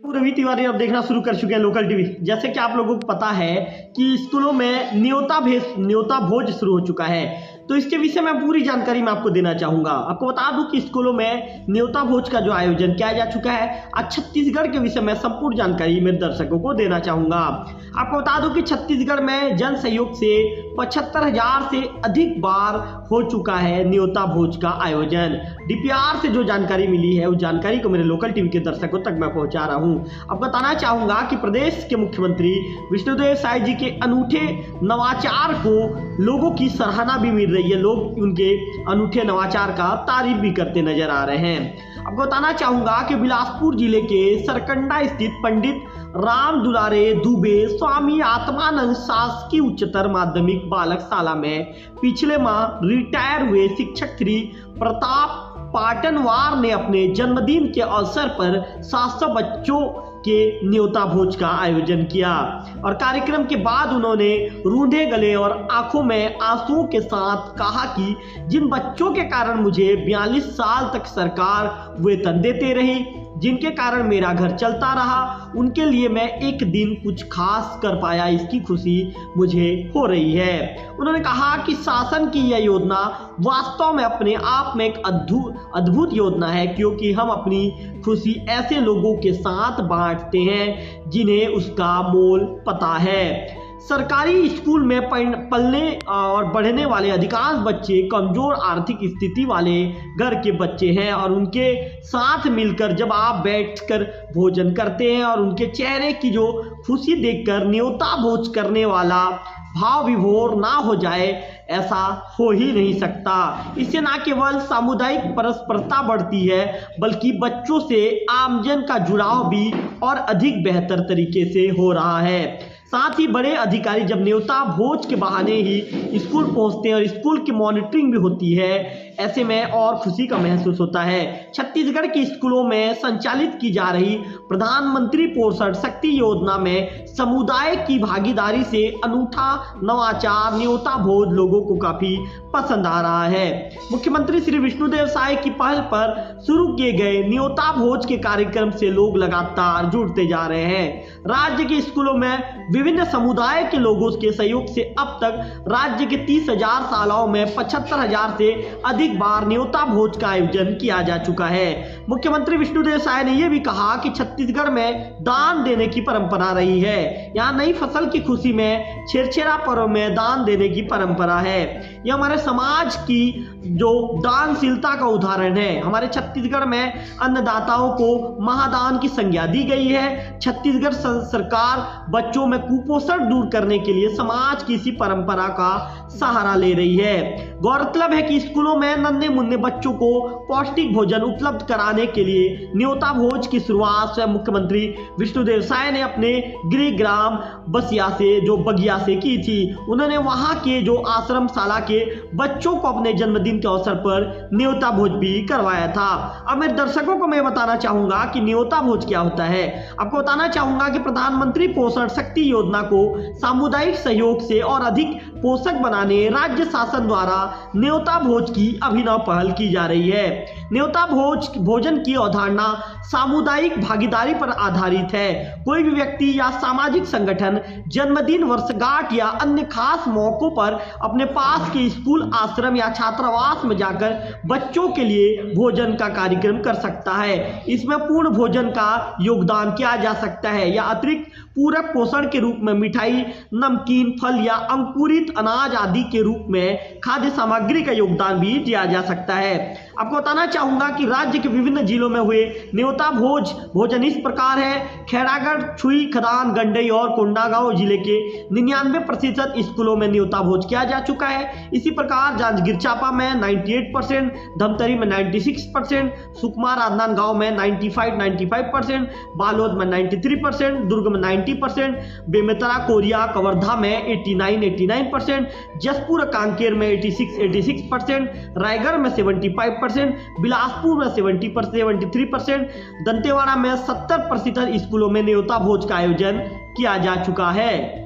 रवि तिवारी अब देखना शुरू कर चुके हैं लोकल टीवी। जैसे कि आप लोगों को पता है कि स्कूलों में न्योता भोज शुरू हो चुका है, तो इसके विषय में पूरी जानकारी मैं आपको देना चाहूंगा। आपको बता दूं कि स्कूलों में न्योता भोज का जो आयोजन किया जा चुका है, आज छत्तीसगढ़ के विषय में संपूर्ण जानकारी मेरे दर्शकों को देना चाहूंगा। आपको बता दूं कि छत्तीसगढ़ में जन सहयोग से 75,000 से अधिक बार हो चुका है न्योता भोज का आयोजन। डीपीआर से जो जानकारी मिली है उस जानकारी को मेरे लोकल टीवी के दर्शकों तक मैं पहुंचा रहा हूं। अब बताना चाहूंगा कि प्रदेश के मुख्यमंत्री विष्णुदेव साय जी के अनूठे नवाचार को लोगों की सराहना भी मिल रही है। लोग उनके अनूठे नवाचार का तारीफ भी करते नजर आ रहे हैं। आपको बताना चाहूंगा कि बिलासपुर जिले के सरकंडा स्थित पंडित राम दुलारे दुबे स्वामी आत्मानंद शासकीय उच्चतर माध्यमिक बालक शाला में पिछले माह रिटायर हुए शिक्षक श्री प्रताप पाटनवार ने अपने जन्मदिन के अवसर पर 700 बच्चों के न्योता भोज का आयोजन किया और कार्यक्रम के बाद उन्होंने रूंधे गले और आंखों में आंसुओं के साथ कहा कि जिन बच्चों के कारण मुझे 42 साल तक सरकार वेतन देते रही, जिनके कारण मेरा घर चलता रहा, उनके लिए मैं एक दिन कुछ खास कर पाया, इसकी खुशी मुझे हो रही है। उन्होंने कहा कि शासन की यह योजना वास्तव में अपने आप में एक अद्भुत योजना है, क्योंकि हम अपनी खुशी ऐसे लोगों के साथ बांटते हैं जिन्हें उसका मोल पता है। सरकारी स्कूल में पलने और बढ़ने वाले अधिकांश बच्चे कमजोर आर्थिक स्थिति वाले घर के बच्चे हैं और उनके साथ मिलकर जब आप बैठकर भोजन करते हैं और उनके चेहरे की जो खुशी देखकर न्योता भोज करने वाला भाव विभोर ना हो जाए, ऐसा हो ही नहीं सकता। इससे ना केवल सामुदायिक परस्परता बढ़ती है बल्कि बच्चों से आमजन का जुड़ाव भी और अधिक बेहतर तरीके से हो रहा है। साथ ही बड़े अधिकारी जब न्योता भोज के बहाने ही स्कूल पहुंचते हैं और स्कूल की मॉनिटरिंग भी होती है, ऐसे में और खुशी का महसूस होता है। छत्तीसगढ़ के स्कूलों में संचालित की जा रही प्रधानमंत्री पोषण शक्ति योजना में समुदाय की भागीदारी से अनूठा नवाचार न्योता भोज लोगों को काफी पसंद आ रहा है। मुख्यमंत्री श्री विष्णुदेव साय की पहल पर शुरू किए गए न्योता भोज के कार्यक्रम से लोग लगातार जुड़ते जा रहे हैं। राज्य के स्कूलों में विभिन्न समुदाय के लोगों के सहयोग से अब तक राज्य के 30,000 शालाओं में 75,000 से अधिक बार न्योता भोज का आयोजन किया जा चुका है। मुख्यमंत्री विष्णुदेव साय ने यह भी कहा कि छत्तीसगढ़ में दान देने की परंपरा रही है। यहाँ नई फसल की खुशी में छेरछेरा पर्व में दान देने की परंपरा है। यह हमारे समाज की जो दानशीलता का उदाहरण है। हमारे छत्तीसगढ़ में अन्नदाताओं को महादान की संज्ञा दी गई है। छत्तीसगढ़ सरकार बच्चों में कुपोषण दूर करने के लिए समाज की इसी परंपरा का सहारा ले रही है। गौरतलब है कि स्कूलों में नन्हे मुन्ने बच्चों को पौष्टिक भोजन उपलब्ध कराने के लिए न्योता भोज की शुरुआत स्वयं मुख्यमंत्री विष्णुदेव साय ने अपने गृह ग्राम बगिया से की थी। उन्होंने वहां के जो आश्रम शाला के बच्चों को अपने जन्मदिन के अवसर पर न्योता भोज भी करवाया था। अब मेरे दर्शकों को मैं बताना चाहूंगा कि न्योता भोज क्या होता है। आपको बताना चाहूंगा कि प्रधानमंत्री पोषण शक्ति योजना को सामुदायिक सहयोग से और अधिक पोषक बनाने राज्य शासन द्वारा न्योता भोज की अभिनव पहल की जा रही है। न्योता भोजन की अवधारणा सामुदायिक भागीदारी पर आधारित है। कोई भी व्यक्ति या सामाजिक संगठन जन्मदिन, वर्षगांठ या अन्य खास मौकों पर अपने पास के स्कूल, आश्रम या छात्रावास में जाकर बच्चों के लिए भोजन का कार्यक्रम कर सकता है। इसमें पूर्ण भोजन का योगदान किया जा सकता है या अतिरिक्त पूरक पोषण के रूप में मिठाई, नमकीन, फल या अंकुरित अनाज आदि के रूप में खाद्य सामग्री का योगदान भी दिया जा सकता है। आपको बताना चाहूंगा कि राज्य के विभिन्न जिलों में हुए न्योता भोजन इस प्रकार है। खैरागढ़, छुई, खदान, गंडई और कोंडागांव जिले के 99% स्कूलों में न्योता भोज किया जा चुका है। इसी प्रकार जांजगीर चांपा में 98%, धमतरी में 96%, सुकमा राजनांदगांव में 95%, बालोद में 93%, दुर्ग में 90%, बेमेतरा, कोरिया, कवर्धा में 89%, जसपुर कांकेर में 86%, रायगढ़ में 75%, बिलासपुर में 73%, दंतेवाड़ा में 70% स्कूलों में न्योता भोज का आयोजन किया जा चुका है।